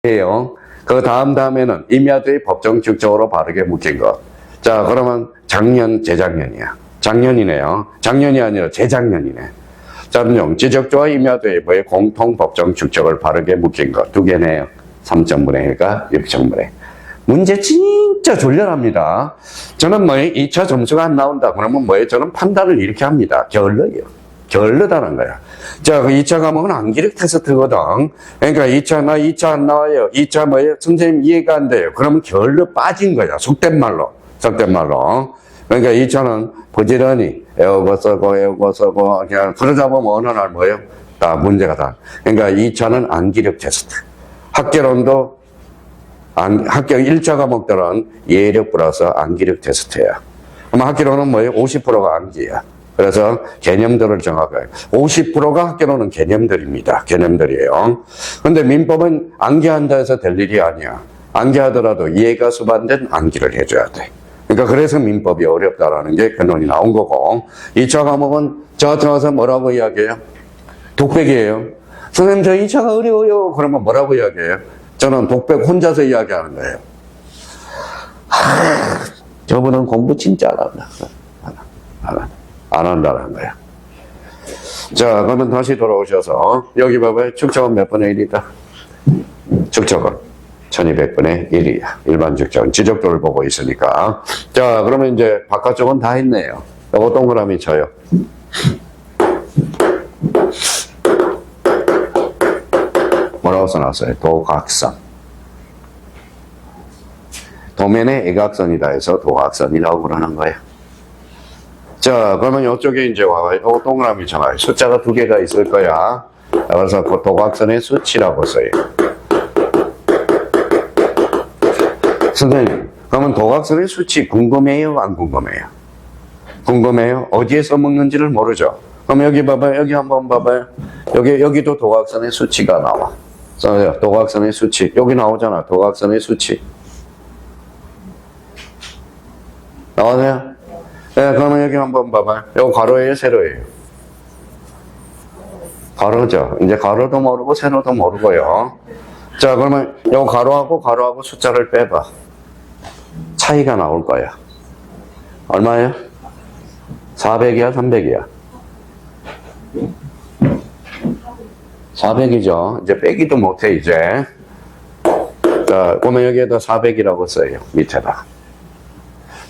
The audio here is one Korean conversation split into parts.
해요. 그 다음에는 임야도의 법정 축적으로 바르게 묶인 것. 자, 그러면 작년, 재작년이야. 작년이네요. 작년이 아니라 재작년이네. 자, 지적조와 임야도의 공통 법정 축적을 바르게 묶인 것. 두 개네요. 3.분의 1과 6.분의 1. 문제 진짜 졸렬합니다. 저는 2차 점수가 안 나온다. 그러면 저는 판단을 이렇게 합니다. 게을러요. 게을르다는 거야. 자, 그 2차 과목은 암기력 테스트거든. 그러니까 2차 안 나와요. 2차 선생님 이해가 안 돼요. 그러면 게을러 빠진 거야. 속된 말로. 그러니까 2차는 부지런히 외우고 쓰고 그냥 그러다 보면 어느 날 다 문제가 다. 그러니까 2차는 암기력 테스트. 학개론도 학교 1차 과목들은 예력 플러스 암기력 테스트야. 그럼 학개론은 50%가 암기야. 그래서 개념들을 정확하게. 50%가 학개론은 개념들입니다. 개념들이에요. 근데 민법은 암기한다 해서 될 일이 아니야. 암기하더라도 이해가 수반된 암기를 해줘야 돼. 그러니까 그래서 민법이 어렵다라는 게 근원이 나온 거고. 2차 과목은 저 같은 와서 뭐라고 이야기해요? 독백이에요. 선생님 저 2차가 어려워요. 그러면 뭐라고 이야기해요? 저는 독백 혼자서 이야기하는 거예요. 저분은 공부 진짜 안 한다는 거야. 자, 그러면 다시 돌아오셔서 여기 봐봐요. 축적은 몇 분의 1이다? 축적은 1200분의 1이야. 일반 축적은 지적도를 보고 있으니까. 자, 그러면 이제 바깥쪽은 다 했네요. 요거 동그라미 쳐요. 뭐라고 써놨어요? 도각선. 도면의 애각선이다 해서 도각선이라고 그러는 거예요. 자, 그러면 이쪽에 이제 와봐요. 요 동그라미 쳐놔요. 숫자가 2개가 있을 거야. 그래서 그 도각선의 수치라고 써요. 선생님, 그러면 도각선의 수치 궁금해요? 안 궁금해요? 궁금해요? 어디에 써먹는지를 모르죠? 그럼 여기 봐봐요. 여기 한번 봐봐요. 여기도 도각선의 수치가 나와. 써요. 도각선의 수치. 여기 나오잖아. 도각선의 수치. 나오세요? 네, 그러면 여기 한번 봐봐요. 이거 가로예요? 세로예요? 가로죠. 이제 가로도 모르고 세로도 모르고요. 자, 그러면 요 가로하고 숫자를 빼봐. 차이가 나올 거야. 얼마예요? 400이야? 300이야? 400이죠. 이제 빼기도 못해, 이제. 자, 그러면 여기에다 400이라고 써요. 밑에다.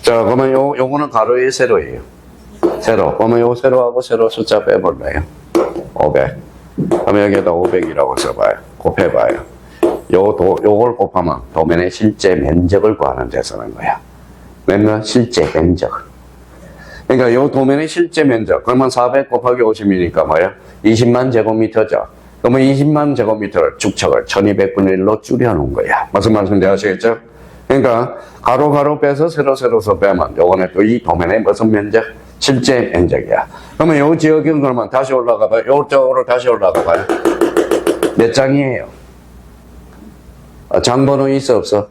자, 그러면 요거는 가로예요? 세로예요? 세로. 그러면 요 세로하고 세로 숫자 빼볼래요? 500. 그러면 여기에다 500이라고 써봐요. 곱해봐요. 요걸 곱하면 도면의 실제 면적을 구하는 데 쓰는 거야. 맨날 실제 면적. 그러니까 요 도면의 실제 면적. 그러면 400 곱하기 50이니까 뭐예요? 20만 제곱미터죠. 그러면 20만 제곱미터를 축척을 1200분의 1로 줄여놓은 거야. 무슨 말씀인지 아시겠죠? 그러니까 가로 빼서 세로 빼면 요거는 또 이 도면의 무슨 면적? 실제 면적이야. 그러면 요 지역은 그러면 다시 올라가 봐요. 요쪽으로 다시 올라가 봐요. 몇 장이에요? 장번호 있어 없어?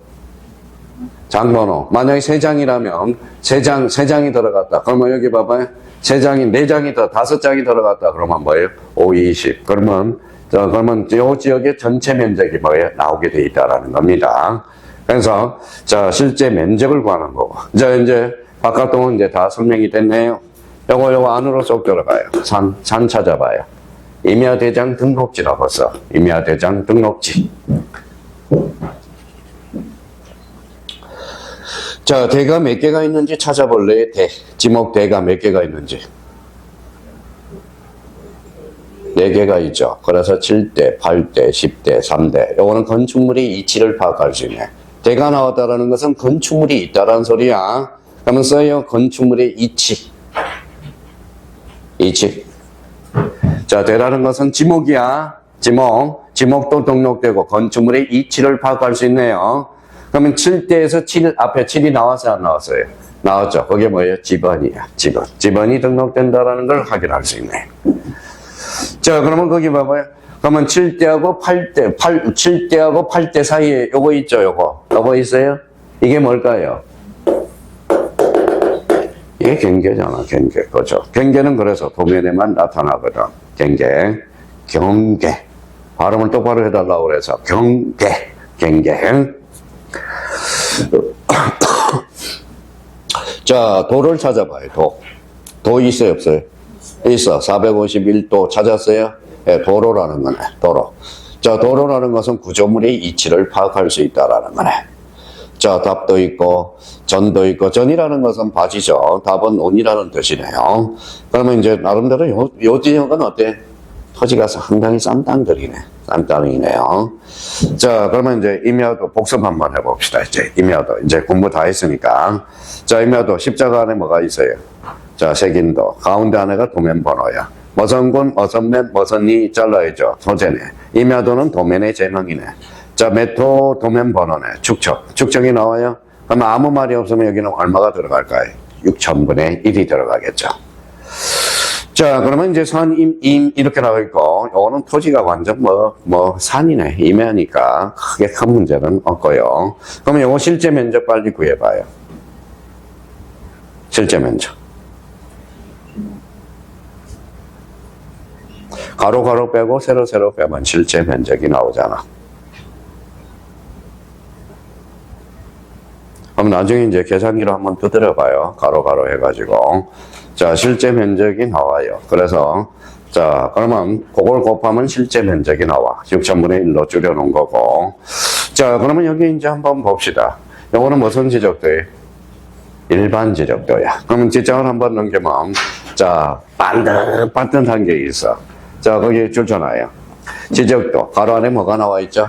장번호. 만약에 3장이라면 3장이 들어갔다. 그러면 여기 봐봐요. 3장이 4장이 더 5장이 들어갔다. 그러면 뭐예요? 5, 20. 그러면 요 지역의 전체 면적이 뭐예요? 나오게 돼 있다라는 겁니다. 그래서 자, 실제 면적을 구하는 거고. 자, 이제 바깥동은 이제 다 설명이 됐네요. 요거 안으로 쏙 들어가요. 산 찾아봐요. 임야대장 등록지라고 써. 임야대장 등록지. 자, 대가 몇 개가 있는지 찾아볼래요? 지목 대가 몇 개가 있는지. 4개가 있죠. 그래서 7대, 8대, 10대, 3대. 요거는 건축물의 이치를 파악할 수 있네. 대가 나왔다라는 것은 건축물이 있다라는 소리야. 그러면 써요. 건축물의 이치. 자, 대라는 것은 지목이야. 지목도 등록되고 건축물의 이치를 파악할 수 있네요. 그러면 7대에서 7, 앞에 7이 나왔어요? 안 나왔어요? 나왔죠. 그게 뭐예요? 지번이야. 지번이 등록된다라는 걸 확인할 수 있네. 자, 그러면 거기 봐봐요. 그러면 7대하고 8대 사이에 요거 있죠, 요거 있어요? 이게 뭘까요? 이게 경계잖아, 경계. 그죠? 경계는 그래서 도면에만 나타나거든. 경계. 발음을 똑바로 해달라고 그래서 경계. 경계. 자, 도를 찾아봐요. 도 있어요, 없어요? 있어. 451도 찾았어요? 네, 도로라는 거네. 도로. 자, 도로라는 것은 구조물의 이치를 파악할 수 있다라는 거네. 자, 답도 있고 전도 있고, 전이라는 것은 바지죠. 답은 온이라는 뜻이네요. 그러면 이제 나름대로 요 지역은 어때? 토지가 상당히 싼 땅들이네. 싼 땅이네요. 자, 그러면 이제 임야도 복습 한번 해봅시다. 이제 임야도 이제 공부 다 했으니까. 자, 임야도 십자가 안에 뭐가 있어요? 자, 색인도 가운데 안에가 도면 번호야. 머선군, 머선면, 머선이 잘라야죠. 소재네. 임야도는 도면의 제명이네. 자, 메토 도면 번호네. 축척이 나와요. 그러면 아무 말이 없으면 여기는 얼마가 들어갈까요? 6,000분의 1이 들어가겠죠. 자, 그러면 이제 산, 임 이렇게 나와 있고, 요거는 토지가 완전 산이네. 임야니까 크게 큰 문제는 없고요. 그러면 요거 실제 면적 빨리 구해봐요. 실제 면적. 가로 빼고 세로 빼면 실제 면적이 나오잖아. 그럼 나중에 이제 계산기로 한번 두드려봐요. 가로 해가지고. 자, 실제 면적이 나와요. 그래서, 자, 그러면 그걸 곱하면 실제 면적이 나와. 6,000분의 1로 줄여놓은 거고. 자, 그러면 여기 이제 한번 봅시다. 요거는 무슨 지적도예요? 일반 지적도야. 그러면 지장을 한번 넘기면, 자, 반듯한 게 있어. 자, 거기 줄쳐놔요. 지적도. 가로 안에 뭐가 나와 있죠?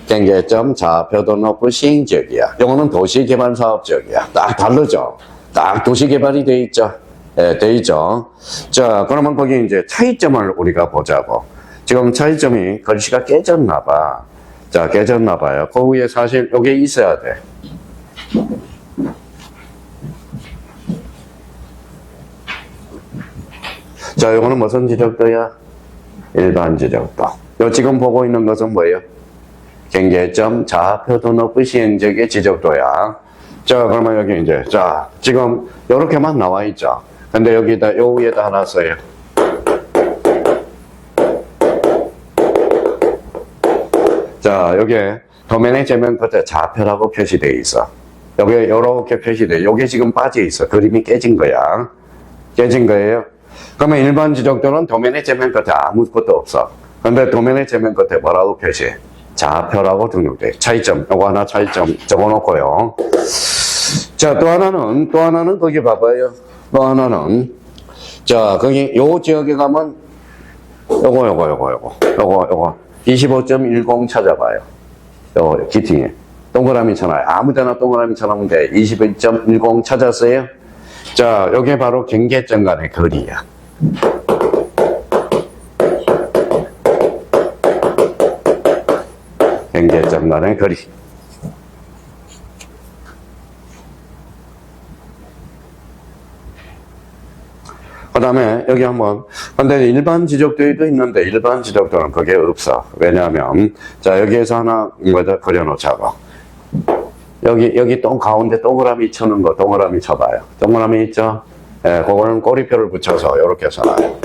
경계점, 좌표도 높은 시행지역이야. 요거는 도시개발사업지역이야. 딱 다르죠? 딱 도시개발이 돼 있죠? 예, 돼 있죠? 자, 그러면 거기 이제 차이점을 우리가 보자고. 지금 차이점이 글씨가 깨졌나봐. 자, 깨졌나봐요. 그 위에 사실 요게 있어야 돼. 자, 요거는 무슨 지적도야? 일반 지적도. 요 지금 보고 있는 것은 뭐예요? 경계점, 좌표도 높은 시행지역의 지적도야. 자, 그러면 여기 이제, 자, 지금 요렇게만 나와 있죠. 근데 여기다, 요 위에다 하나 써요. 자, 여기에 도면의 제면 끝에 좌표라고 표시되어 있어. 여기에 요렇게 표시돼. 요게 지금 빠져 있어. 그림이 깨진 거야. 깨진 거예요. 그러면 일반 지적도는 도면의 제면 끝에 아무것도 없어. 근데 도면의 제면 끝에 뭐라고 표시해? 좌표라고 등록돼. 차이점. 요거 하나 차이점 적어 놓고요. 자, 또 하나는 거기 봐봐요. 또 하나는, 자, 거기 요 지역에 가면 요거 25.10 찾아봐요. 요 기팅에 동그라미 쳐놔요. 아무 데나 동그라미 쳐놓으면 돼. 21.10 찾았어요? 자, 요게 바로 경계점 간의 거리야. 경계점 간의 거리. 그 다음에 여기 한번, 근데 일반 지적도에도 있는데 일반 지적도는 그게 없어. 왜냐하면, 자, 여기에서 하나 그려놓자고. 여기 가운데 동그라미 쳐는 거, 동그라미 쳐봐요. 동그라미 있죠? 예, 그거는 꼬리표를 붙여서 이렇게 써놔요.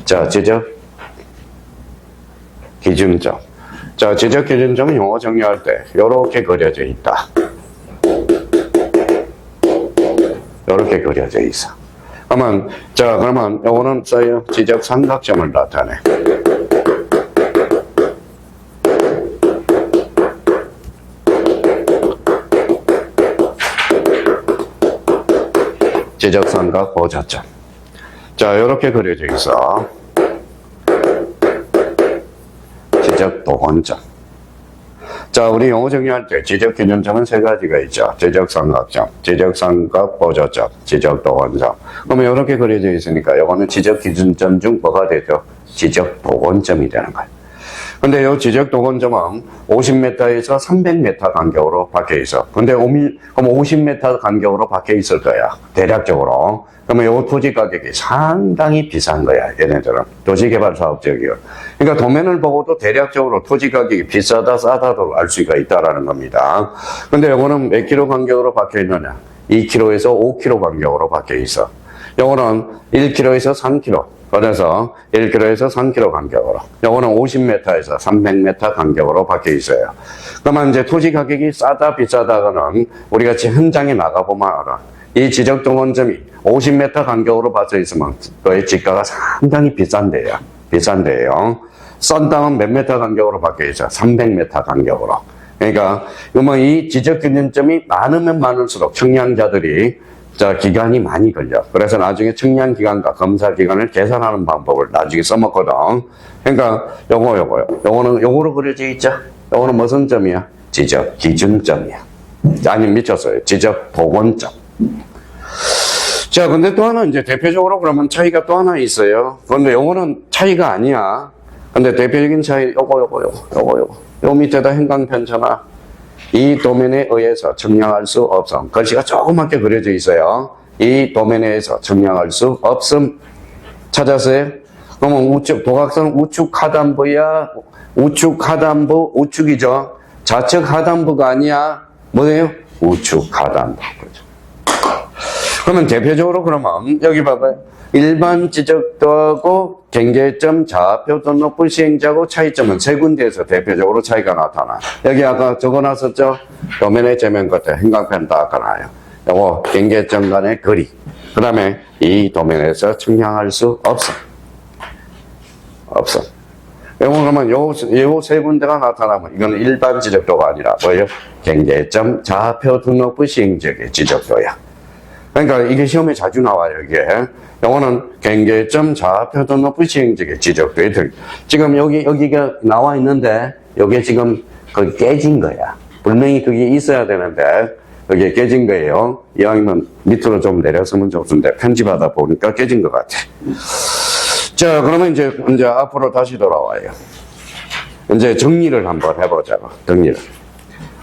자, 지적 기준점. 자, 지적 기준점은 용어 정리할 때 이렇게 그려져 있다. 이렇게 그려져 있어. 그러면 요거는 써요. 지적 삼각점을 나타내. 지적 삼각 보좌점. 자, 이렇게 그려져 있어. 지적 도건점. 자, 우리 용어 정리할 때 지적 기준점은 세 가지가 있죠. 지적 삼각점, 지적 삼각 보좌점, 지적 도건점. 그러면 이렇게 그려져 있으니까 이거는 지적 기준점 중 뭐가 되죠? 지적 도건점이 되는 거예요. 근데 이 지적 도건점은 50m에서 300m 간격으로 박혀 있어. 근데 그럼 50m 간격으로 박혀 있을 거야. 대략적으로. 그러면 이 토지 가격이 상당히 비싼 거야. 얘네들은. 도시개발사업지역이요. 그러니까 도면을 보고도 대략적으로 토지 가격이 비싸다 싸다도 알 수가 있다라는 겁니다. 근데 이거는 몇 킬로 간격으로 박혀 있느냐? 2km에서 5km 간격으로 박혀 있어. 요거는 1km에서 3km. 그래서 1km에서 3km 간격으로. 요거는 50m에서 300m 간격으로 박혀 있어요. 그러면 이제 토지 가격이 싸다, 비싸다가는 우리 같이 현장에 나가보면 알아. 이 지적동원점이 50m 간격으로 박혀 있으면 그의 지가가 상당히 비싼데요. 비싼데요. 썬 땅은 몇 m 간격으로 박혀 있어? 300m 간격으로. 그러니까, 이 지적균념점이 많으면 많을수록 청량자들이 기간이 많이 걸려. 그래서 나중에 청량기간과 검사기간을 계산하는 방법을 나중에 써먹거든. 그러니까, 요거는 요거로 그려져 있죠? 요거는 무슨 점이야? 지적 기준점이야. 아니, 미쳤어요. 지적 복원점. 자, 근데 또 하나, 이제 대표적으로 그러면 차이가 또 하나 있어요. 근데 요거는 차이가 아니야. 근데 대표적인 차이, 요 밑에다 행강편차나 이 도면에 의해서 측량할 수 없음. 글씨가 조그맣게 그려져 있어요. 이 도면에 의해서 측량할 수 없음. 찾았어요? 그러면 도각선 우측 하단부야. 우측 하단부, 우측이죠. 좌측 하단부가 아니야. 뭐예요? 우측 하단부. 그렇죠. 그러면 대표적으로 그러면 여기 봐봐요. 일반 지적도하고 경계점, 좌표 등록부 시행자하고 차이점은 세 군데에서 대표적으로 차이가 나타나. 여기 아까 적어놨었죠? 도면의 제면 끝에 행강편 닦아놔요. 요거 경계점 간의 거리. 그 다음에 이 도면에서 측량할 수 없어. 없어. 요거 그러면 요 세 군데가 나타나면 이거는 일반 지적도가 아니라 뭐예요? 경계점, 좌표 등록부 시행지역의 지적도야. 그러니까 이게 시험에 자주 나와요, 이게. 요거는 경계점, 좌표 등록부 시행지역의 지적도에 지금 여기가 나와 있는데, 요게 지금 깨진 거야. 분명히 그게 있어야 되는데, 그게 깨진 거예요. 이왕이면 밑으로 좀 내렸으면 좋은데, 편집하다 보니까 깨진 것 같아. 자, 그러면 이제 앞으로 다시 돌아와요. 이제 정리를 한번 해보자고, 정리를.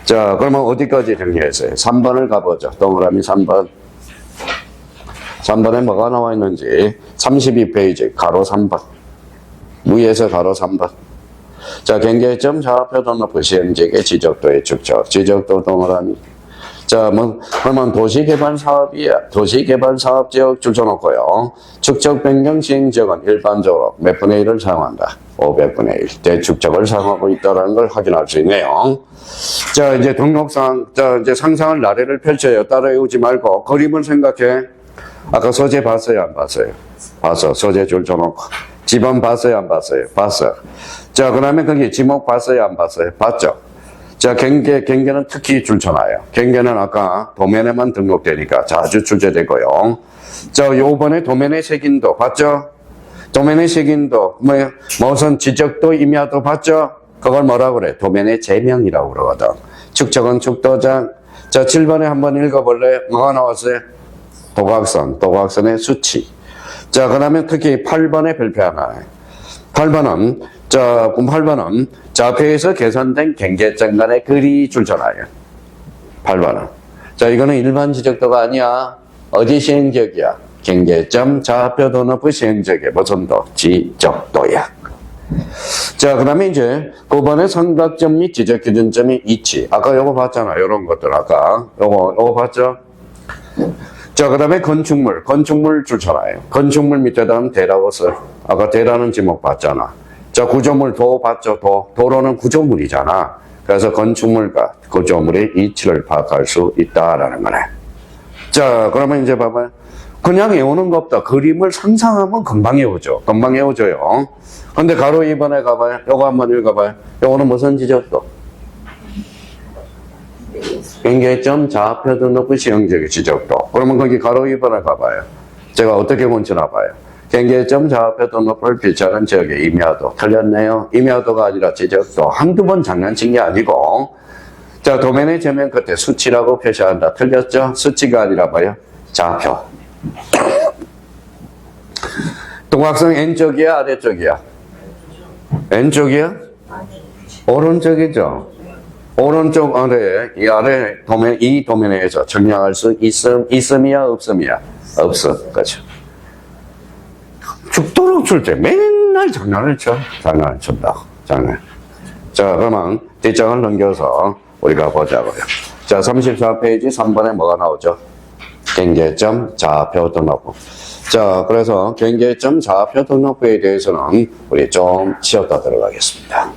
자, 그러면 어디까지 정리했어요? 3번을 가보죠. 동그라미 3번. 3번에 뭐가 나와 있는지 32페이지 가로 3번 위에서 가로 3번. 자, 경계점, 좌표 등록부 시행지역의 지적도의 축적, 지적도 동그라미. 자, 그러면 도시개발 사업이야. 도시개발 사업지역 줄쳐놓고요. 축적 변경 시행지역은 일반적으로 몇 분의 1을 사용한다. 500분의 1. 대축적을 사용하고 있다는 걸 확인할 수 있네요. 자, 이제 등록상, 이제 상상을 나래를 펼쳐요. 따라 외우지 말고 그림을 생각해. 아까 소재 봤어요, 안 봤어요? 봤어. 소재 줄쳐놓고. 지번 봤어요, 안 봤어요? 봤어. 자, 그 다음에 거기 지목 봤어요, 안 봤어요? 봤죠? 자, 경계는 특히 줄쳐놔요. 경계는 아까 도면에만 등록되니까 자주 출제되고요. 자, 요번에 도면의 색인도 봤죠? 도면의 색인도, 무슨 지적도, 임야도 봤죠? 그걸 뭐라고 그래? 도면의 제명이라고 그러거든. 축적은 축도장. 자, 7번에 한번 읽어볼래요? 뭐가 나왔어요? 도각선의 수치. 자, 그 다음에 특히 8번에 별표 하나. 8번은 좌표에서 계산된 경계점 간의 거리 줄쳐놔요. 8번은. 자, 이거는 일반 지적도가 아니야. 어디 시행지역이야? 경계점, 좌표 등록부 시행지역의 무슨 도? 지적도야. 자, 그 다음에 이제 9번의 삼각점 및 지적기준점이 이치. 아까 요거 봤잖아. 요런 것들 아까. 요거 봤죠? 자, 그 다음에 건축물 줄쳐놔요. 건축물 밑에다는 대라고 써. 아까 대라는 지목 봤잖아. 자, 구조물 도 봤죠? 도로는 구조물이잖아. 그래서 건축물과 구조물의 이치를 파악할 수 있다라는 거네. 자, 그러면 이제 봐봐요. 그냥 외우는 거 없다. 그림을 상상하면 금방 외우죠. 금방 외워져요. 근데 가로 2번에 가봐요. 요거 한번 읽어봐요. 요거는 무슨 지적도? 경계점, 좌표 등록부 시행지역의 지적도. 그러면 거기 가로 2번에 가봐요. 제가 어떻게 멈추나 봐요. 경계점, 좌표 등록부를 비춰하는 지역의 임야도. 틀렸네요. 임야도가 아니라 지적도. 한두 번 장난친 게 아니고. 자, 도면의 제면 끝에 수치라고 표시한다. 틀렸죠? 수치가 아니라 뭐예요? 좌표. 동학성 N쪽이야, 아래쪽이야? N쪽이야? 오른쪽이죠? 오른쪽 아래, 이 아래 도면, 이 도면에서 측량할 수 있음이야, 없음이야? 없음. 그죠? 죽도록 줄 때 맨날 장난을 쳐. 장난을 쳤다고. 장난. 자, 그러면 뒷장을 넘겨서 우리가 보자고요. 자, 34페이지 3번에 뭐가 나오죠? 경계점, 좌표 등록부. 자, 그래서 경계점 좌표 등록부에 대해서는 우리 좀 치웠다 들어가겠습니다.